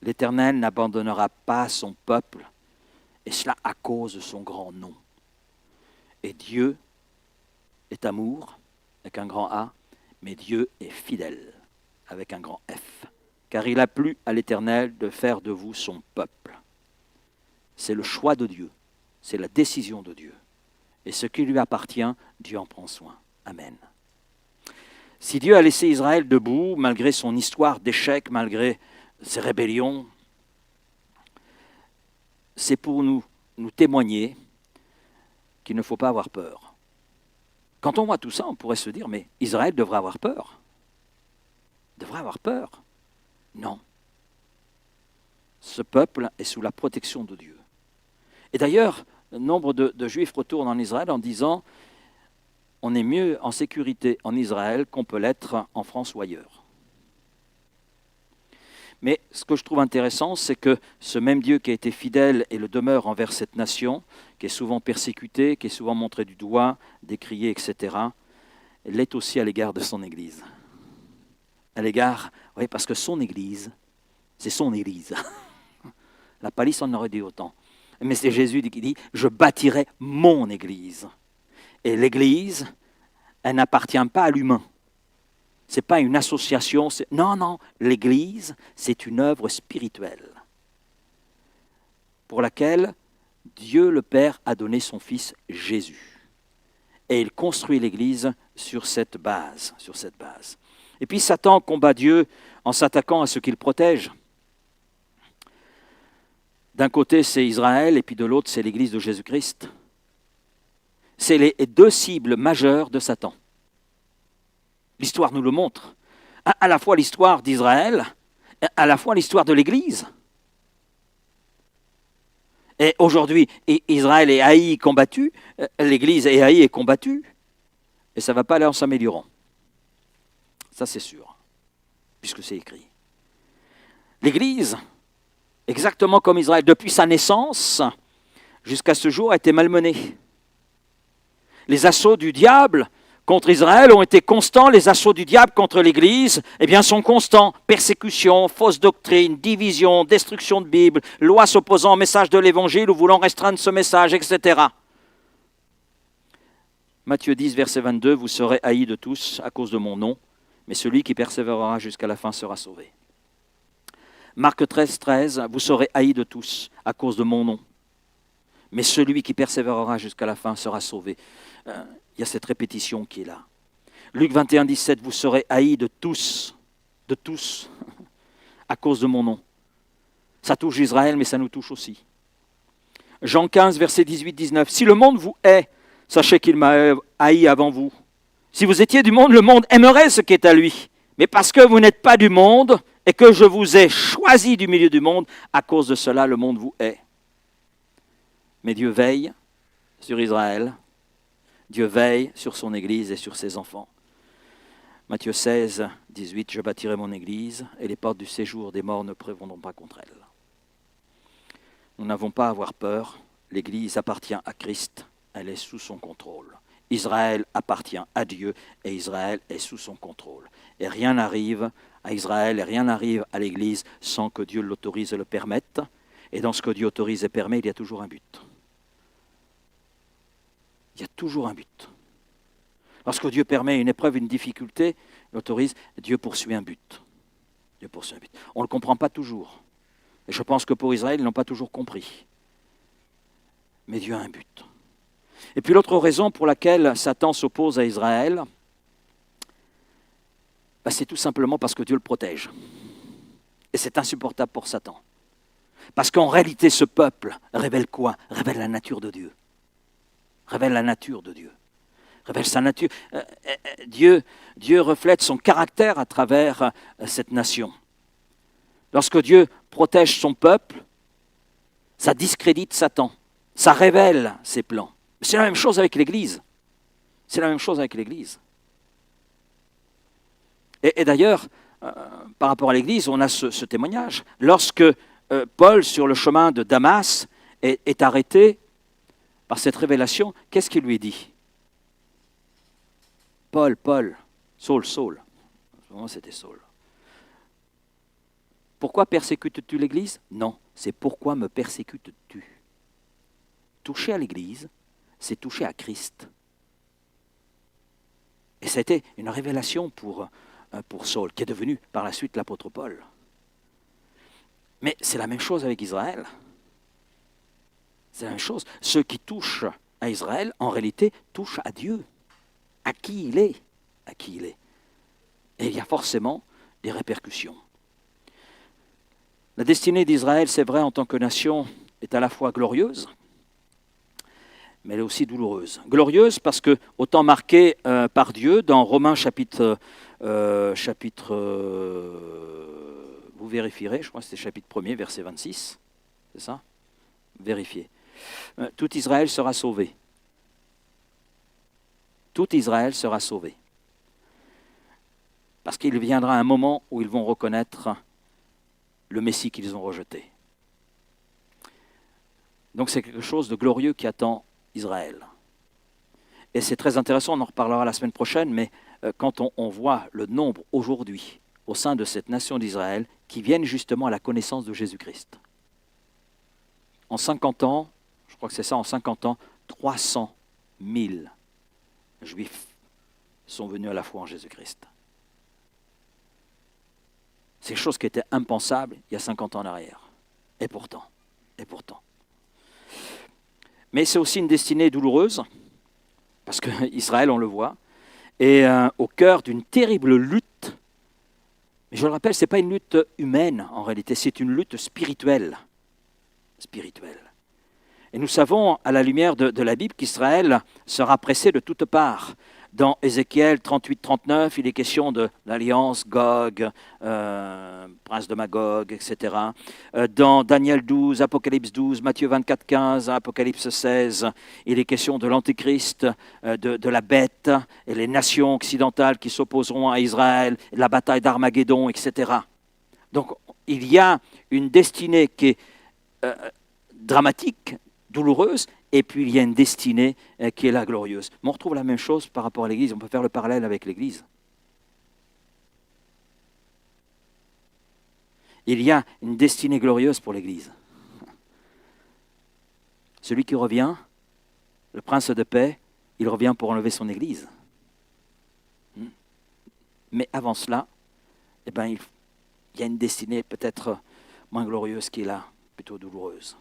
L'Éternel n'abandonnera pas son peuple, et cela à cause de son grand nom. Et Dieu est amour, avec un grand A, mais Dieu est fidèle, avec un grand F. Car il a plu à l'Éternel de faire de vous son peuple. C'est le choix de Dieu, c'est la décision de Dieu. Et ce qui lui appartient, Dieu en prend soin. Amen. Si Dieu a laissé Israël debout, malgré son histoire d'échec, malgré ses rébellions, c'est pour nous témoigner qu'il ne faut pas avoir peur. Quand on voit tout ça, on pourrait se dire, mais Israël devrait avoir peur. Devrait avoir peur. Non. Ce peuple est sous la protection de Dieu. Et d'ailleurs, nombre de Juifs retournent en Israël en disant on est mieux en sécurité en Israël qu'on peut l'être en France ou ailleurs. Mais ce que je trouve intéressant, c'est que ce même Dieu qui a été fidèle et le demeure envers cette nation, qui est souvent persécutée, qui est souvent montrée du doigt, décriée, etc., l'est aussi à l'égard de son Église. À l'égard, oui, parce que son Église, c'est son Église. La palisse en aurait dit autant. Mais c'est Jésus qui dit « Je bâtirai mon Église ». Et l'Église, elle n'appartient pas à l'humain. Ce n'est pas une association. Non, l'Église, c'est une œuvre spirituelle pour laquelle Dieu le Père a donné son Fils Jésus. Et il construit l'Église sur cette base. Et puis Satan combat Dieu en s'attaquant à ce qu'il protège. D'un côté, c'est Israël, et puis de l'autre, c'est l'Église de Jésus-Christ. C'est les deux cibles majeures de Satan. L'histoire nous le montre. À la fois l'histoire d'Israël, à la fois l'histoire de l'Église. Et aujourd'hui, Israël est haï, combattu, l'Église est haïe et combattue, et ça ne va pas aller en s'améliorant. Ça, c'est sûr, puisque c'est écrit. L'Église, exactement comme Israël, depuis sa naissance, jusqu'à ce jour, a été malmenée. Les assauts du diable contre Israël ont été constants, les assauts du diable contre l'Église, sont constants. Persécution, fausse doctrine, division, destruction de Bible, loi s'opposant au message de l'Évangile ou voulant restreindre ce message, etc. Matthieu 10, verset 22, « Vous serez haïs de tous à cause de mon nom, mais celui qui persévérera jusqu'à la fin sera sauvé. » Marc 13, 13, « Vous serez haïs de tous à cause de mon nom, mais celui qui persévérera jusqu'à la fin sera sauvé. » Il y a cette répétition qui est là. Luc 21, 17, « Vous serez haïs de tous, à cause de mon nom. » Ça touche Israël, mais ça nous touche aussi. Jean 15, verset 18, 19, « Si le monde vous hait, sachez qu'il m'a haï avant vous. Si vous étiez du monde, le monde aimerait ce qui est à lui. Mais parce que vous n'êtes pas du monde et que je vous ai choisi du milieu du monde, à cause de cela, le monde vous hait. » Mais Dieu veille sur Israël. Dieu veille sur son Église et sur ses enfants. Matthieu 16, 18, « Je bâtirai mon Église et les portes du séjour des morts ne prévaudront pas contre elle. » Nous n'avons pas à avoir peur. L'Église appartient à Christ. Elle est sous son contrôle. Israël appartient à Dieu et Israël est sous son contrôle. Et rien n'arrive à Israël et rien n'arrive à l'Église sans que Dieu l'autorise et le permette. Et dans ce que Dieu autorise et permet, il y a toujours un but. Il y a toujours un but. Lorsque Dieu permet une épreuve, une difficulté, il autorise, Dieu poursuit un but. On ne le comprend pas toujours. Et je pense que pour Israël, ils n'ont pas toujours compris. Mais Dieu a un but. Et puis l'autre raison pour laquelle Satan s'oppose à Israël, c'est tout simplement parce que Dieu le protège. Et c'est insupportable pour Satan. Parce qu'en réalité, ce peuple révèle quoi? Révèle la nature de Dieu. Révèle sa nature. Dieu reflète son caractère à travers cette nation. Lorsque Dieu protège son peuple, ça discrédite Satan. Ça révèle ses plans. C'est la même chose avec l'Église. Et d'ailleurs, par rapport à l'Église, on a ce témoignage. Lorsque Paul, sur le chemin de Damas, est arrêté par cette révélation, qu'est-ce qu'il lui dit? Paul, Saul. En ce moment, c'était Saul. Pourquoi persécutes-tu l'Église? Non, c'est pourquoi me persécutes-tu? Toucher à l'Église, c'est toucher à Christ. Et ça a été une révélation pour Saul, qui est devenu par la suite l'apôtre Paul. Mais c'est la même chose avec Israël. C'est la même chose. Ceux qui touchent à Israël, en réalité, touche à Dieu, à qui il est, à qui il est. Et il y a forcément des répercussions. La destinée d'Israël, c'est vrai, en tant que nation, est à la fois glorieuse, mais elle est aussi douloureuse. Glorieuse parce que, autant marquée par Dieu, dans Romains chapitre vous vérifierez, je crois que c'est chapitre 1er, verset 26, c'est ça? Vérifiez. Tout Israël sera sauvé. Tout Israël sera sauvé. Parce qu'il viendra un moment où ils vont reconnaître le Messie qu'ils ont rejeté. Donc c'est quelque chose de glorieux qui attend Israël. Et c'est très intéressant, on en reparlera la semaine prochaine, mais quand on voit le nombre aujourd'hui au sein de cette nation d'Israël qui viennent justement à la connaissance de Jésus-Christ. En 50 ans, je crois que c'est ça, en 50 ans, 300 000 Juifs sont venus à la foi en Jésus-Christ. C'est quelque chose qui était impensable il y a 50 ans en arrière. Et pourtant. Mais c'est aussi une destinée douloureuse, parce qu'Israël, on le voit, est au cœur d'une terrible lutte. Mais je le rappelle, ce n'est pas une lutte humaine en réalité, c'est une lutte spirituelle. Et nous savons, à la lumière de la Bible, qu'Israël sera pressé de toutes parts. Dans Ézéchiel 38-39, il est question de l'alliance Gog, prince de Magog, etc. Dans Daniel 12, Apocalypse 12, Matthieu 24-15, Apocalypse 16, il est question de l'Antéchrist, de la bête et les nations occidentales qui s'opposeront à Israël, la bataille d'Armageddon, etc. Donc il y a une destinée qui est dramatique, douloureuse, et puis il y a une destinée qui est la glorieuse. Mais on retrouve la même chose par rapport à l'Église, on peut faire le parallèle avec l'Église. Il y a une destinée glorieuse pour l'Église. Celui qui revient, le prince de paix, il revient pour enlever son Église. Mais avant cela, eh ben, il y a une destinée peut-être moins glorieuse qui est là, plutôt douloureuse.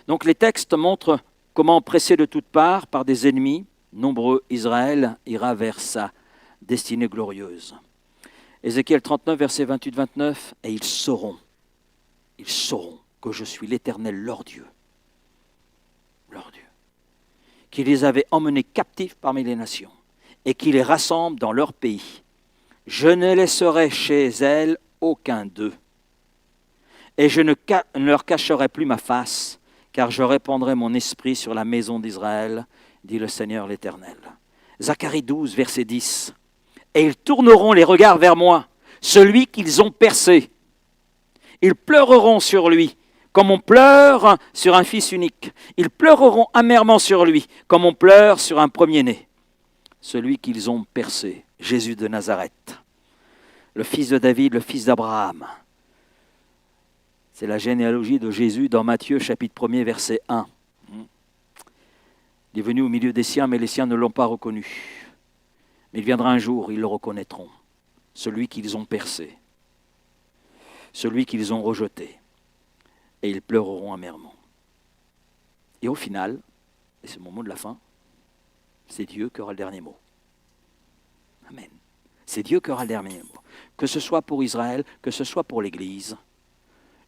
Donc les textes montrent comment, pressé de toutes parts par des ennemis nombreux, Israël ira vers sa destinée glorieuse. Ézéchiel 39, versets 28-29, « Et ils sauront que je suis l'Éternel, leur Dieu, qui les avait emmenés captifs parmi les nations, et qui les rassemble dans leur pays. Je ne laisserai chez elles aucun d'eux, et je ne leur cacherai plus ma face, car je répandrai mon esprit sur la maison d'Israël, dit le Seigneur l'Éternel. » Zacharie 12, verset 10. « Et ils tourneront les regards vers moi, celui qu'ils ont percé. Ils pleureront sur lui, comme on pleure sur un fils unique. Ils pleureront amèrement sur lui, comme on pleure sur un premier-né. Celui qu'ils ont percé, Jésus de Nazareth, le fils de David, le fils d'Abraham. » C'est la généalogie de Jésus dans Matthieu, chapitre 1er, verset 1. Il est venu au milieu des siens, mais les siens ne l'ont pas reconnu. Mais il viendra un jour, ils le reconnaîtront. Celui qu'ils ont percé, celui qu'ils ont rejeté, et ils pleureront amèrement. Et au final, et c'est mon mot de la fin, c'est Dieu qui aura le dernier mot. Amen. C'est Dieu qui aura le dernier mot. Que ce soit pour Israël, que ce soit pour l'Église,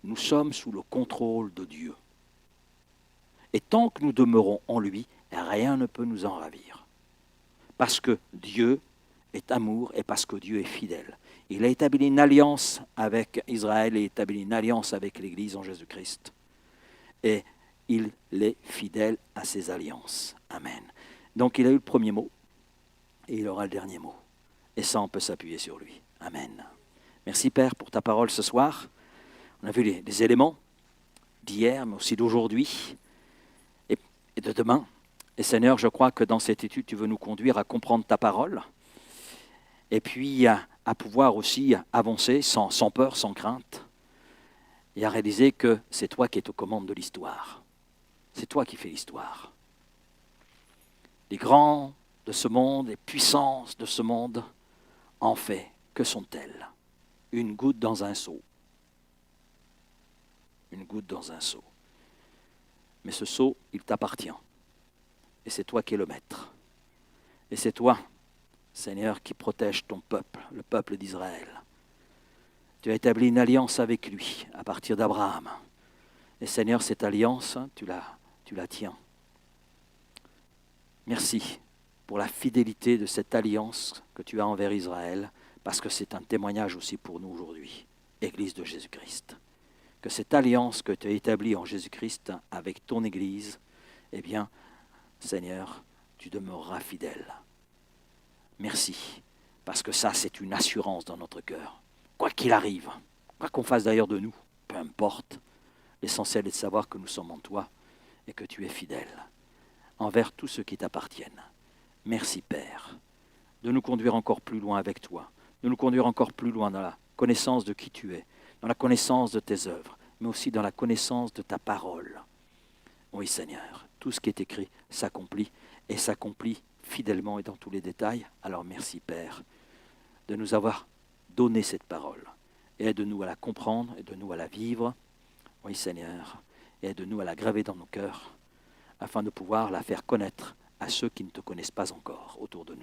nous sommes sous le contrôle de Dieu. Et tant que nous demeurons en lui, rien ne peut nous en ravir. Parce que Dieu est amour et parce que Dieu est fidèle. Il a établi une alliance avec Israël et établi une alliance avec l'Église en Jésus-Christ. Et il est fidèle à ses alliances. Amen. Donc il a eu le premier mot et il aura le dernier mot. Et ça, on peut s'appuyer sur lui. Amen. Merci Père pour ta parole ce soir. On a vu les éléments d'hier, mais aussi d'aujourd'hui et de demain. Et Seigneur, je crois que dans cette étude, tu veux nous conduire à comprendre ta parole et puis à pouvoir aussi avancer sans peur, sans crainte et à réaliser que c'est toi qui es aux commandes de l'histoire. C'est toi qui fais l'histoire. Les grands de ce monde, les puissances de ce monde, en fait, que sont-elles? Une goutte dans un seau. Une goutte dans un seau. Mais ce seau, il t'appartient. Et c'est toi qui es le maître. Et c'est toi, Seigneur, qui protège ton peuple, le peuple d'Israël. Tu as établi une alliance avec lui à partir d'Abraham. Et Seigneur, cette alliance, tu la tiens. Merci pour la fidélité de cette alliance que tu as envers Israël, parce que c'est un témoignage aussi pour nous aujourd'hui, Église de Jésus-Christ. Que cette alliance que tu as établie en Jésus-Christ avec ton Église, eh bien, Seigneur, tu demeureras fidèle. Merci, parce que ça, c'est une assurance dans notre cœur. Quoi qu'il arrive, quoi qu'on fasse d'ailleurs de nous, peu importe, l'essentiel est de savoir que nous sommes en toi et que tu es fidèle envers tous ceux qui t'appartiennent. Merci, Père, de nous conduire encore plus loin avec toi, de nous conduire encore plus loin dans la connaissance de qui tu es, dans la connaissance de tes œuvres, mais aussi dans la connaissance de ta parole. Oui, Seigneur, tout ce qui est écrit s'accomplit, et s'accomplit fidèlement et dans tous les détails. Alors merci, Père, de nous avoir donné cette parole. Et aide-nous à la comprendre, aide-nous à la vivre. Oui, Seigneur, et aide-nous à la graver dans nos cœurs, afin de pouvoir la faire connaître à ceux qui ne te connaissent pas encore autour de nous.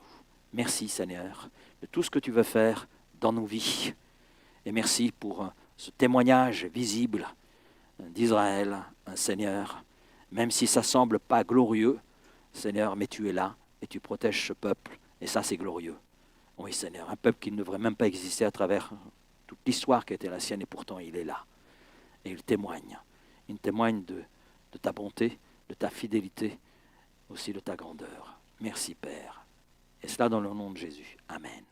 Merci, Seigneur, de tout ce que tu veux faire dans nos vies. Et merci pour ce témoignage visible d'Israël, Seigneur, même si ça ne semble pas glorieux, Seigneur, mais tu es là et tu protèges ce peuple, et ça c'est glorieux. Oui, Seigneur, un peuple qui ne devrait même pas exister à travers toute l'histoire qui a été la sienne, et pourtant il est là. Et il témoigne. Il témoigne de ta bonté, de ta fidélité, aussi de ta grandeur. Merci, Père. Et cela dans le nom de Jésus. Amen.